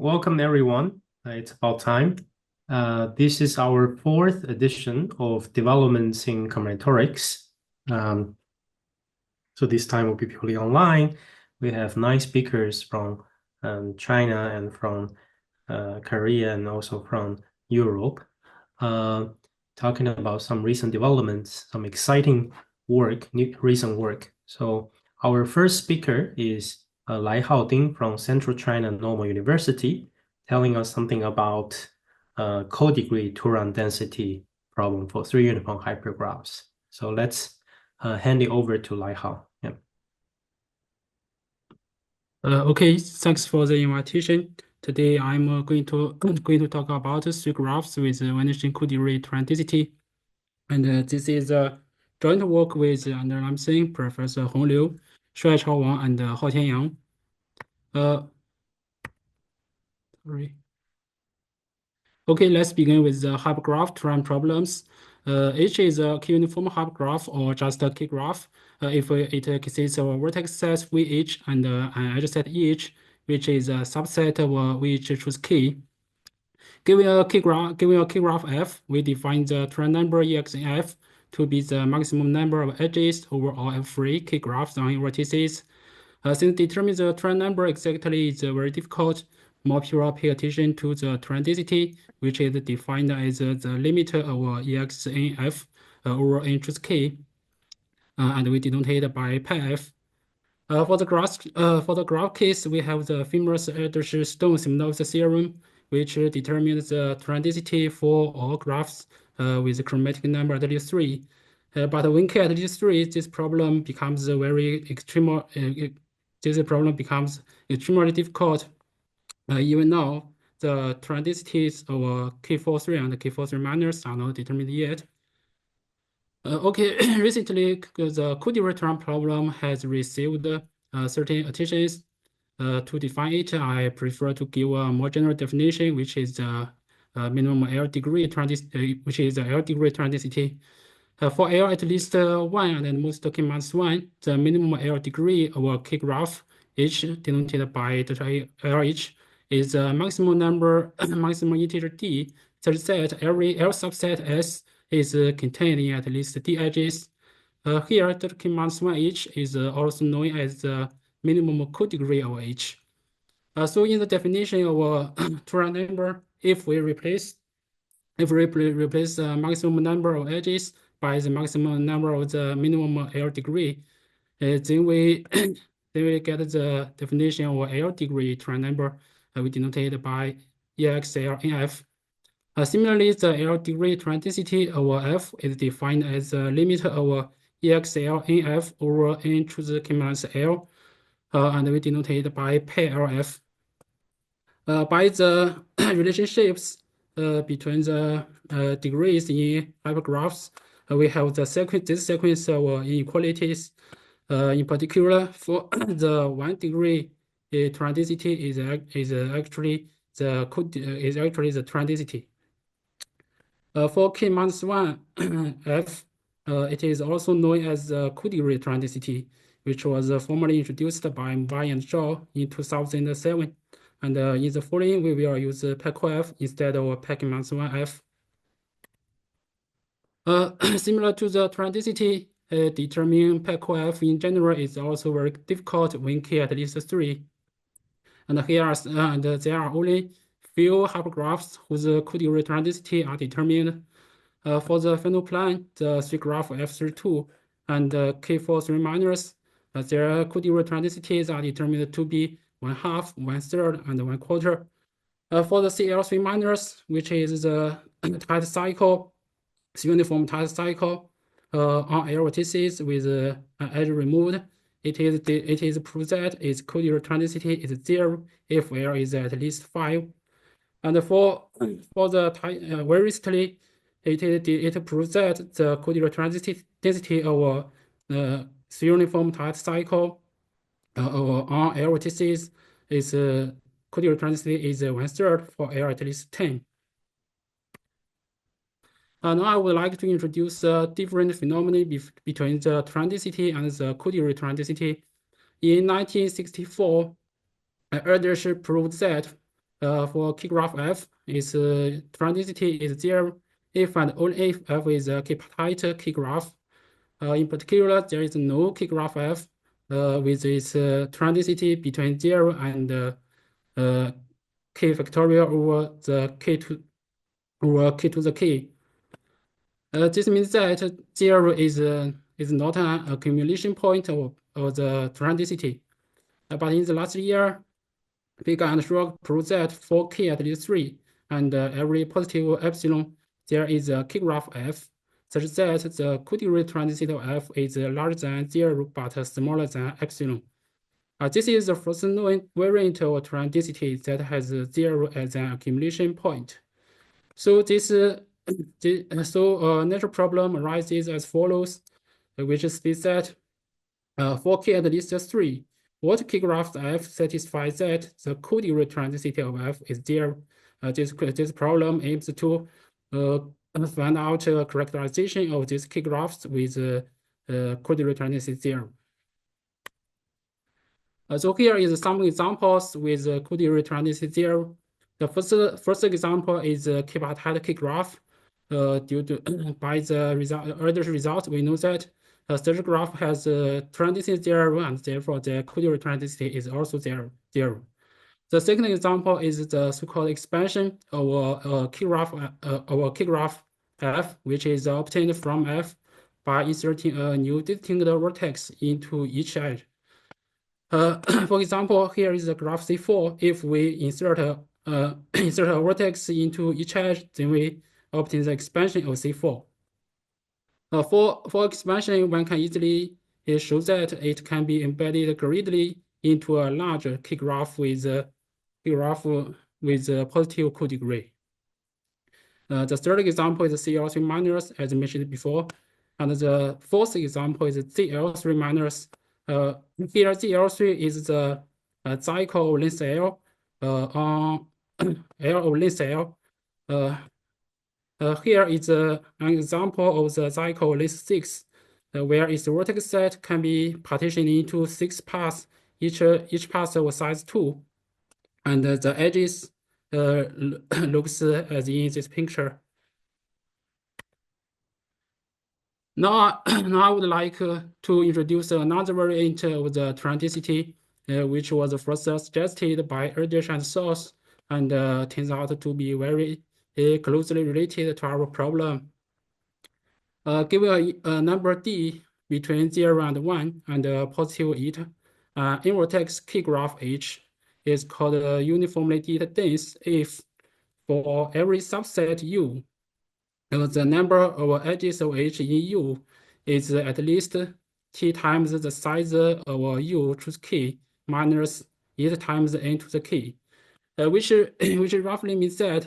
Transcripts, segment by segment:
Welcome everyone. It's about time. This is our fourth edition of Developments in Combinatorics. So this time will be purely online. We have 9 speakers from China and from Korea and also from Europe, talking about some recent developments, some exciting work, recent work. So our first speaker is Laihao Ding from Central China Normal University, telling us something about codegree Turán density problem for 3-uniform hypergraphs. So let's hand it over to Laihao. Yeah. Okay, thanks for the invitation. Today I'm going to talk about 3 graphs with vanishing codegree Turán density, and this is a joint work with Ander Lamaison, Professor Hong Liu, Shuaichao Wang, and Haotian Yang. Sorry. Okay, let's begin with the hypergraph Turán problems. H is a K-uniform hypergraph or just a K-graph if it consists of a vertex set VH and an edge set EH, which is a subset of which choose K. Given a K-graph F, we define the Turán number EX in F to be the maximum number of edges over all F-free K-graphs on vertices. Since determining the Turán number exactly is very difficult, more people pay attention to the Turán density, which is defined as the limit of EX in F over N choose K, and we denote it by pi F. For the graph case, we have the famous Ederschi-Stone symmetry theorem, which determines the Turán density for all graphs with chromatic number at least 3. But when k at least 3, this problem becomes extremely difficult. Even now, the Turán densities of K43 and K43 minus are not determined yet. Okay, recently the codegree Turán problem has received certain attentions. To define it, I prefer to give a more general definition, which is the minimum L degree which is the L degree Turán density. For L at least 1 and most K minus 1, the minimum L degree of a K graph H denoted by delta LH is the maximum number, maximum integer D, such that every L subset S is contained in at least D edges. Here, delta K minus 1 H is also known as the minimum codegree of H. So in the definition of a Turán number, if we replace the maximum number of edges by the maximum number of the minimum L degree, then we get the definition of L degree Turán number. We denote it by EXL in F. Similarly, the L degree Turán density of F is defined as the limit of EXL in F over N choose K minus L, and we denote it by pi LF. By the relationships between the degrees in hypergraphs, we have this sequence of inequalities. In particular, for the 1 degree Turán density is actually the Turán density. For K minus 1 F, it is also known as the codegree Turán density, which was formally introduced by Wang and Zhao in 2007. And in the following, we will use PECO-F instead of PEC minus 1F. Similar to the Turán density, determining PECO-F in general is also very difficult when k at least 3. And there are only few hypergraphs whose codegree Turán density are determined. For the final plan, the 3 graph F32 and K43 minus, their codegree Turán densities are determined to be 1/2, 1/3, and 1/4. For the CL3 minus, which is the tight cycle, uniform tight cycle on L vertices with an edge removed, it is proved that its codegree Turán density is 0 if L is at least 5. And for the very recently, it proves that the codegree Turán density of the uniform tight cycle on L vertices is codegree Turán density is 1/3 for L at least 10. Now I would like to introduce different phenomena between the Turán density and the codegree Turán density. In 1964, Ederschi proved that for key graph f, its Turán density is 0 if and only if f is a K-tight key graph. In particular, there is no key graph f with its Turán density between 0 and k factorial over the k to the k. This means that 0 is not an accumulation point of the Turán density. But in the last year, Big and Shrug proved that for k at least 3 and every positive epsilon, there is a key graph f such that the codegree Turán density of f is larger than 0 but smaller than epsilon. This is the first known variant of Turán density that has 0 as an accumulation point. So a natural problem arises as follows, which states that for k at least 3, what key graph f satisfies that the codegree Turán density of f is 0? This problem aims to find out a characterization of these key graphs with codegree Turán density 0. So here is some examples with codegree Turán density 0. The first example is a K-tight key graph. Due to by the earlier result, we know that such graph has Turán density 0, and therefore the codegree Turán density is also 0. The second example is the so-called expansion of a key graph f, which is obtained from f by inserting a new distinct vertex into each edge. For example, here is the graph C4. If we insert a vertex into each edge, then we obtain the expansion of C4. For expansion, one can easily show that it can be embedded greatly into a larger key graph with a positive codegree. The third example is CL3 minus, as mentioned before, and the fourth example is ZL3 minus. Here, ZL3 is the cycle of length L on L of length L. Here is an example of the cycle length 6, where its vertex set can be partitioned into 6 paths, each path of size 2, and the edges looks as in this picture. Now I would like to introduce another variant of the Turán density, which was first suggested by Rödl and Schacht, and turns out to be very closely related to our problem. Given a number d between 0 and 1 and a positive eta, in-vertex key graph H is called uniformly dense if for every subset U, the number of edges of H in U is at least t times the size of U choose key minus eta times n to the k, which roughly means that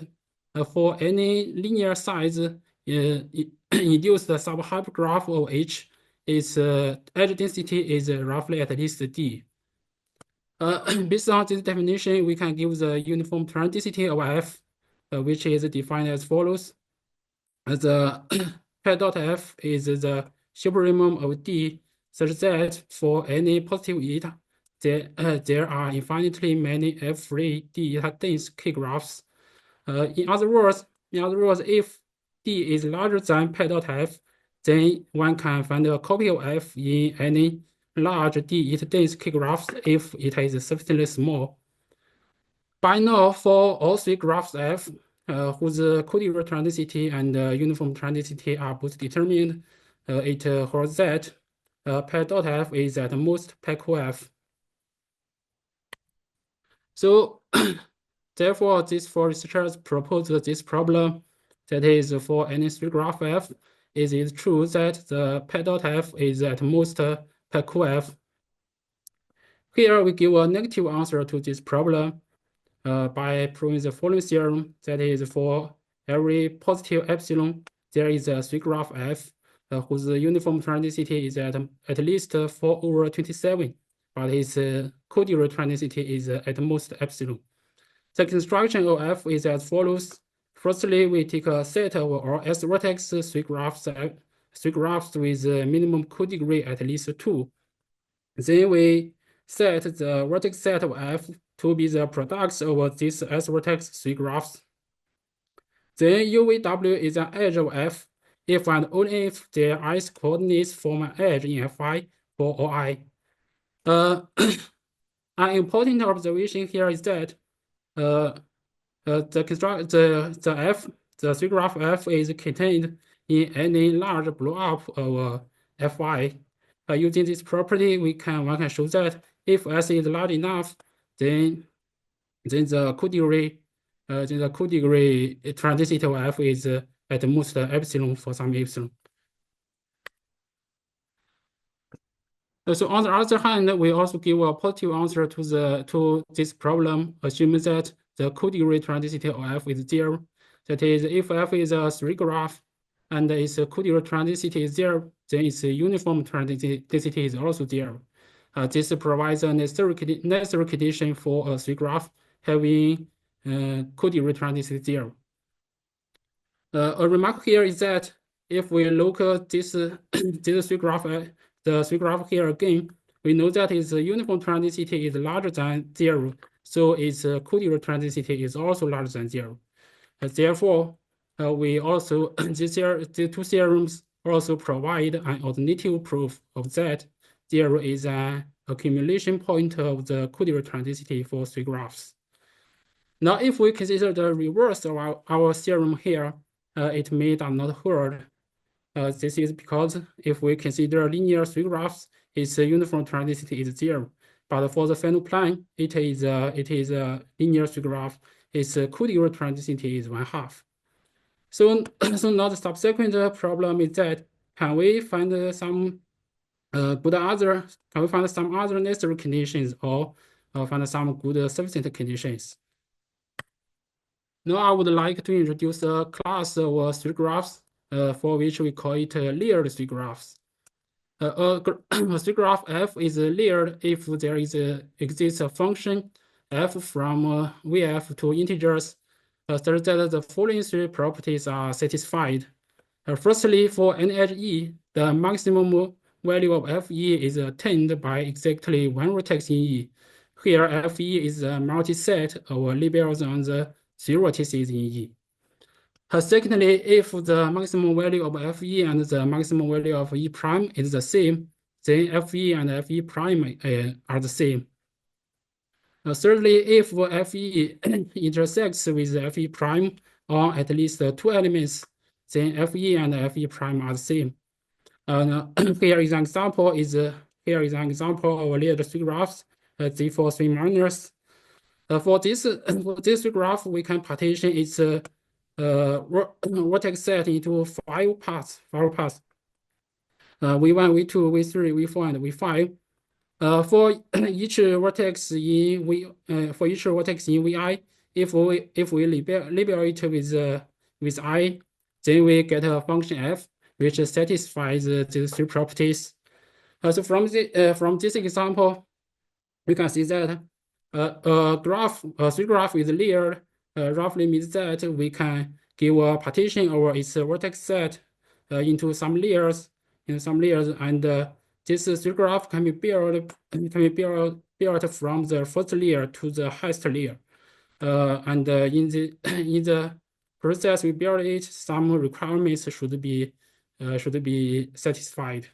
for any linear size induced sub-hypergraph of H, its edge density is roughly at least d. Based on this definition, we can give the uniform Turán density of f, which is defined as follows. The pad dot f is the supremum of d, such that for any positive eta, there are infinitely many f-free d eta dense key graphs. In other words, if d is larger than pad dot f, then one can find a copy of f in any large d eta dense key graphs if it is sufficiently small. By now, for all three graphs f, whose codegree Turán density and uniform Turán density are both determined, it holds that pad dot f is at most pad-co-f. So, therefore, these four researchers proposed this problem, that is, for any three graph f, is it true that the pad dot f is at most pad-co-f? Here we give a negative answer to this problem by proving the following theorem, that is, for every positive epsilon, there is a three graph f whose uniform Turán density is at least 4/27, but its codegree Turán density is at most epsilon. The construction of f is as follows. Firstly, we take a set of all S vertex three graphs with minimum codegree at least 2. Then we set the vertex set of F to be the product of these S vertex 3 graphs. Then UVW is an edge of F if and only if their i's coordinates form an edge in Fi for all I. An important observation here is that the 3 graph F is contained in any large blowup of Fi. Using this property, one can show that if S is large enough, then the codegree transitivity of F is at most epsilon for some epsilon. So on the other hand, we also give a positive answer to this problem, assuming that the codegree transitivity of F is 0. That is, if F is a 3 graph and its codegree transitivity is 0, then its uniform transitivity is also 0. This provides a necessary condition for a 3 graph having codegree transitivity 0. A remark here is that if we look at this 3 graph, the 3 graph here again, we know that its uniform transitivity is larger than 0, so its codegree transitivity is also larger than 0. Therefore, we also the two theorems also provide an alternative proof of that 0 is an accumulation point of the codegree transitivity for 3 graphs. Now, if we consider the reverse of our theorem here, it may not hold. This is because if we consider linear 3 graphs, its uniform transitivity is 0. But for the final plan, it is a linear 3 graph. Its codegree transitivity is 1/2. So now the subsequent problem is that can we find some other necessary conditions or find some good sufficient conditions? Now I would like to introduce a class of 3 graphs for which we call it layered 3 graphs. A 3 graph F is layered if there exists a function F from VF to integers such that the following 3 properties are satisfied. Firstly, for any edge E, the maximum value of Fe is attained by exactly one vertex in E. Here, Fe is a multiset of labels on the 3 vertices in E. Secondly, if the maximum value of Fe and the maximum value of E prime is the same, then Fe and Fe prime are the same. Thirdly, if Fe intersects with Fe prime on at least 2 elements, then Fe and Fe prime are the same. Here is an example of layered 3 graphs, Z4 3 minus. For this 3 graph, we can partition its vertex set into 5 parts. V1, V2, V3, V4, and V5. For each vertex in Vi, if we label it with I, then we get a function F which satisfies these 3 properties. So from this example, we can see that a 3 graph is layered roughly means that we can give a partition over its vertex set into some layers, and this 3 graph can be built from the first layer to the highest layer. And in the process we build it, some requirements should be satisfied.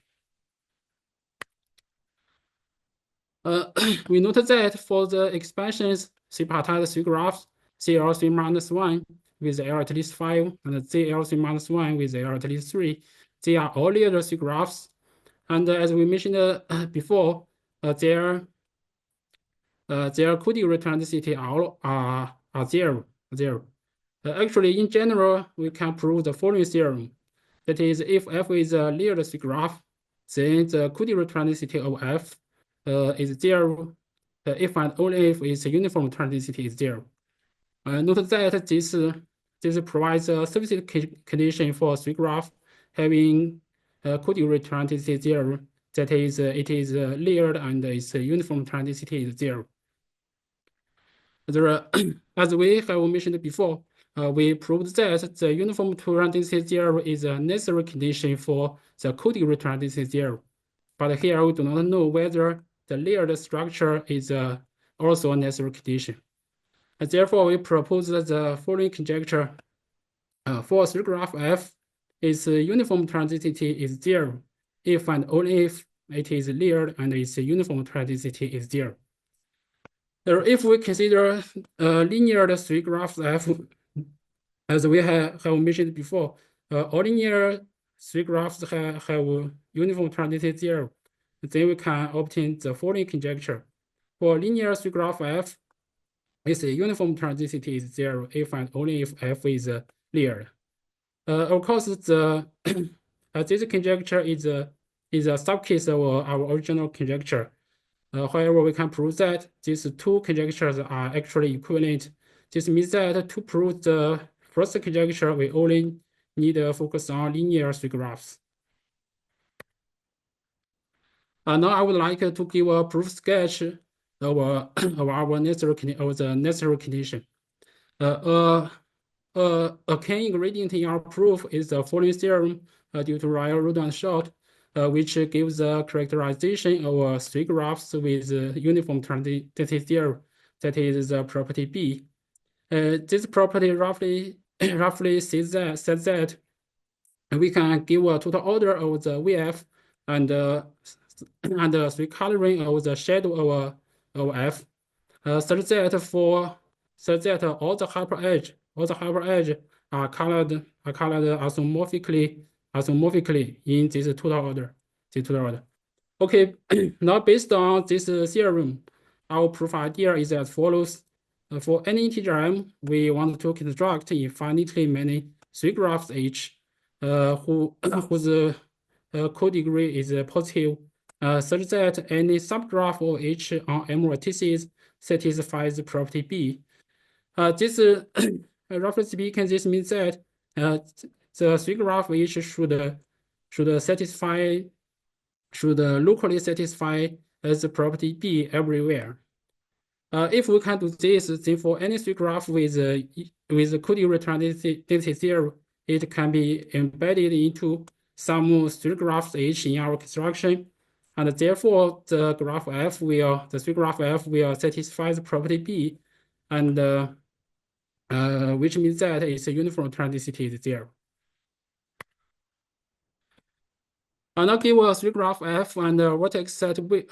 We note that for the expansions tripartite 3 graphs, CL3 minus 1 with L at least 5 and ZL3 minus 1 with L at least 3, they are all layered 3 graphs. And as we mentioned before, their codegree transitivity are 0. Actually, in general, we can prove the following theorem. That is, if F is a layered 3 graph, then the codegree transitivity of F is 0. If and only if its uniform transitivity is 0. Note that this provides a sufficient condition for a 3 graph having codegree transitivity 0. That is, it is layered and its uniform transitivity is 0. As we have mentioned before, we proved that the uniform transitivity 0 is a necessary condition for the codegree transitivity 0. But here we do not know whether the layered structure is also a necessary condition. And therefore, we propose that the following conjecture for a graph F, its uniform transitivity is 0 if and only if it is layered and its uniform transitivity is 0. So if we consider linear 3 graphs F, as we have mentioned before, all linear 3 graphs have uniform transitivity 0. Then we can obtain the following conjecture. For linear 3 graph F, its uniform transitivity is 0 if and only if F is layered. Of course, the this conjecture is a subcase of our original conjecture. However, we can prove that these two conjectures are actually equivalent. This means that to prove the first conjecture, we only need to focus on linear 3 graphs. Now I would like to give a proof sketch of our necessary condition. A key ingredient in our proof is the following theorem due to Reiher, Rödl and Schacht, which gives a characterization of 3 graphs with uniform transitivity theorem, that is the property B. This property roughly says that we can give a total order of the VF and 3 coloring of the shadow of F, such that all the hyperedge are colored isomorphically in this total order. Okay, now based on this theorem, our proof idea is as follows. For any integer m, we want to construct infinitely many 3 graphs H, whose codegree is positive, such that any subgraph of H on M vertices satisfies the property B. This roughly speaking, this means that the 3 graph H should locally satisfy the property B everywhere. If we can do this, then for any 3 graph with codegree transitivity theorem, it can be embedded into some 3 graphs H in our construction, and therefore the 3 graph F will satisfy the property B, and which means that its uniform transitivity is 0. Now give a 3 graph F and vertex set V,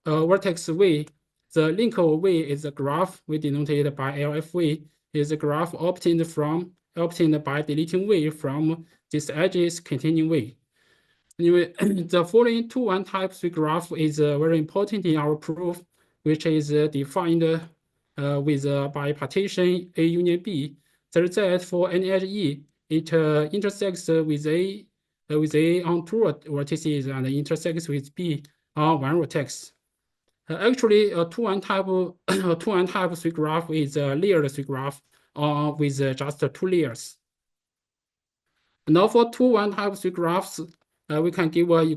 vertex V. The link of V is a graph we denoted by LFV, is a graph obtained by deleting V from these edges containing V. Anyway, the following 2-1 type 3 graph is very important in our proof, which is defined with bipartition A union B, such that for any edge E, it intersects with A on 2 vertices and intersects with B on 1 vertex. Actually, a 2-1 type 3 graph is a layered 3 graph with just 2 layers. Now for 2-1 type 3 graphs, we can give an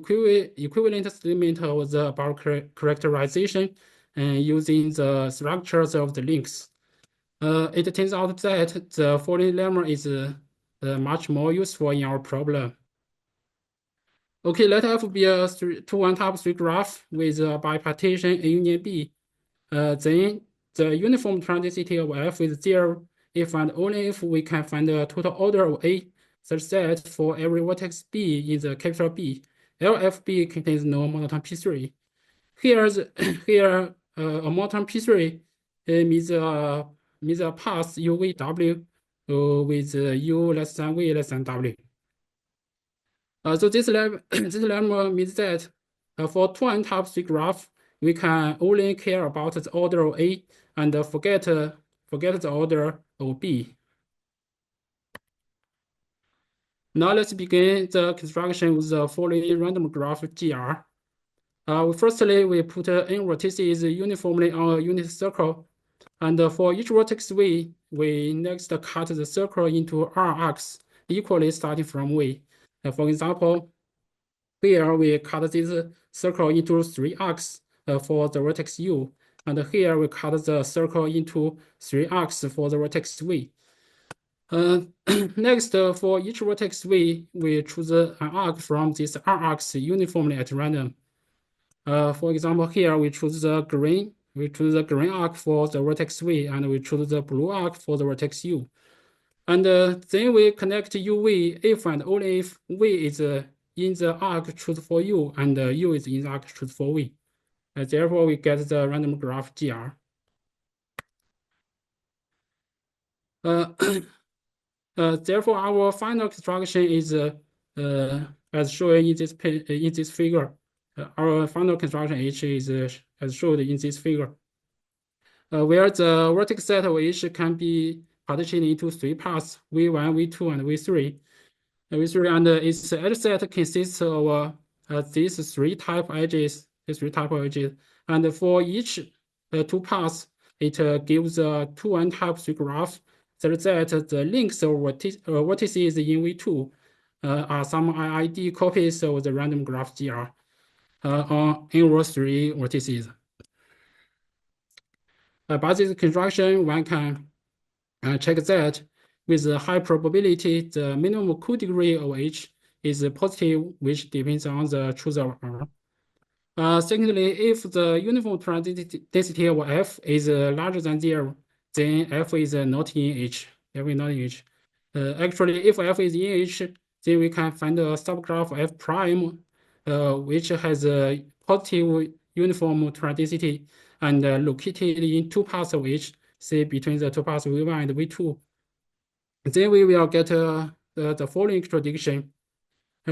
equivalent statement of the about characterization using the structures of the links. It turns out that the following lemma is much more useful in our problem. Okay, let F be a 2-1 type 3 graph with bipartition A union B. Then the uniform transitivity of F is 0 if and only if we can find a total order of A such that for every vertex B in the capital B, LFB contains no monotone P3. Here, a monotone P3 means a path UVW with U less than V less than W. So this lemma means that for 2-1 type 3 graph, we can only care about the order of A and forget the order of B. Now let's begin the construction with the following random graph GR. Firstly, we put n vertices uniformly on a unit circle, and for each vertex V, we next cut the circle into R arcs equally starting from V. For example, here we cut this circle into 3 arcs for the vertex U, and here we cut the circle into 3 arcs for the vertex V. Next, for each vertex V, we choose an arc from these R arcs uniformly at random. For example, here we choose the green arc for the vertex V, and we choose the blue arc for the vertex U. And then we connect UV if and only if V is in the arc choose for U and U is in the arc choose for V. Therefore, we get the random graph GR. Therefore, our final construction is as shown in this figure. Our final construction H is as shown in this figure, where the vertex set of H can be partitioned into three parts: V1, V2, and V3. And its edge set consists of these three type edges. And for each two parts, it gives a 2N type three graph such that the links of vertices in V2 are some IID copies of the random graph GR on inverse three vertices. By this construction, one can check that with a high probability, the minimum codegree of H is positive, which depends on the chooser R. Secondly, if the uniform transit density of F is larger than 0, then F is not in H. Actually, if F is in H, then we can find a subgraph F prime, which has a positive uniform transit and located in two parts of H, say between the two parts V1 and V2. Then we will get the following contradiction.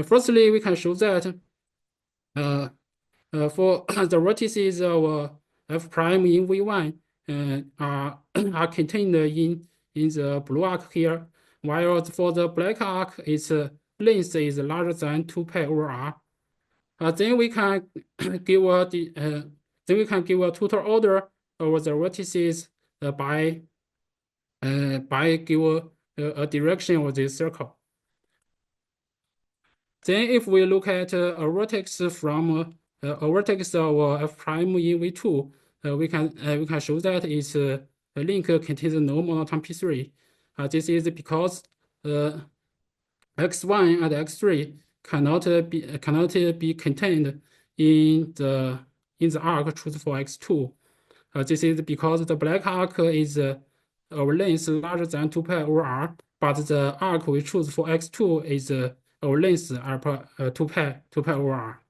Firstly, we can show that for the vertices of F prime in V1 are contained in the blue arc here, while for the black arc, its length is larger than 2 pi over R. Then we can give a total order over the vertices by give a direction of this circle. Then if we look at a vertex from a vertex of F prime in V2, we can show that its link contains no monotone P3. This is because X1 and X3 cannot be contained in the arc choose for X2. This is because the black arc is of length larger than 2 pi over R, but the arc we choose for X2 is of length 2 pi over R.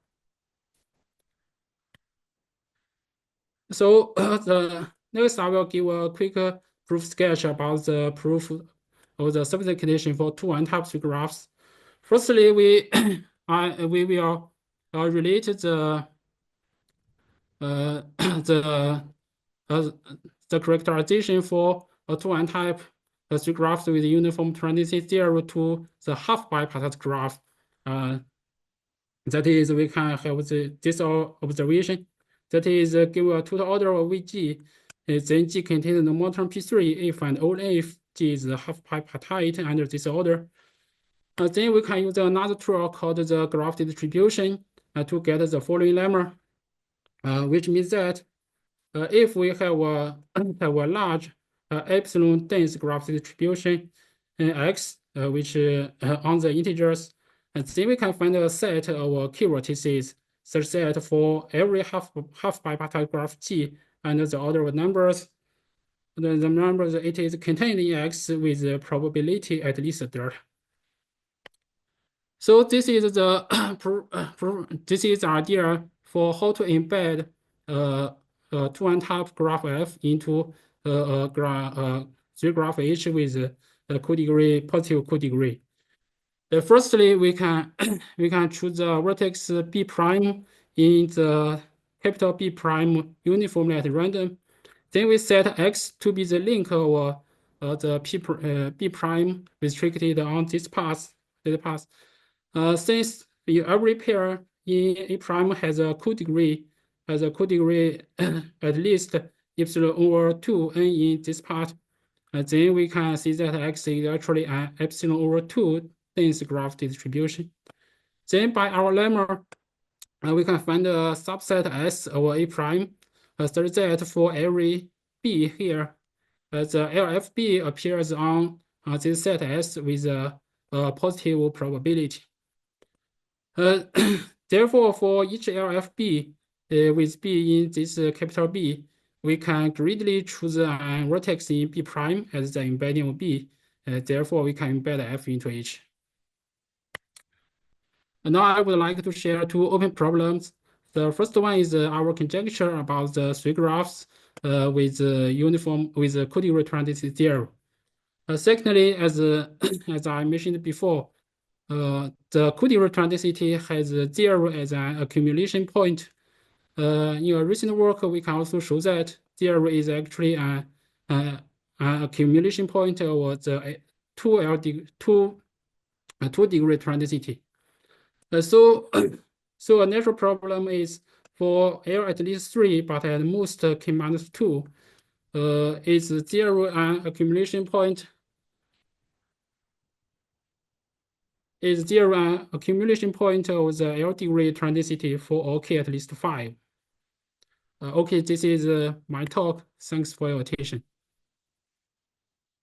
So the next I will give a quick proof sketch about the proof of the subset condition for 2N type 3 graphs. Firstly, we will relate the characterization for a 2N type 3 graphs with uniform transition theory to the half bipartite graph. That is, we can have this observation. That is, give a total order of Vg, then G contains no monotone P3 if and only if G is half bipartite under this order. Then we can use another tool called the graph distribution to get the following lemma, which means that if we have a large epsilon dense graph distribution X, which on the integers, and then we can find a set of key vertices such that for every half bipartite graph G and the order of numbers, the numbers it is contained in X with the probability at least delta. So this is the this is the idea for how to embed 2N type graph F into three graph H with codegree, positive codegree. Firstly, we can choose the vertex B prime in the capital B prime uniformly at random. Then we set X to be the link of the B prime restricted on this path. Since every pair in A prime has a codegree at least epsilon over 2n in this part, then we can see that X is actually an epsilon over 2 dense graph distribution. Then by our lemma, we can find a subset S over A prime such that for every B here, the LFB appears on this set S with a positive probability. Therefore, for each LFB, with B in this capital B, we can greedily choose a vertex in B prime as the embedding of B. Therefore, we can embed F into H. And now I would like to share two open problems. The first one is our conjecture about the three graphs with codegree transition theorem. Secondly, as I mentioned before, the codegree transitivity has 0 as an accumulation point. In a recent work, we can also show that 0 is actually an accumulation point of the 2-degree transitivity. So a natural problem is for L at least 3, but at most k minus 2, is 0 an accumulation point? Is 0 an accumulation point of the L degree transitivity for all k at least 5? Okay, this is my talk. Thanks for your attention.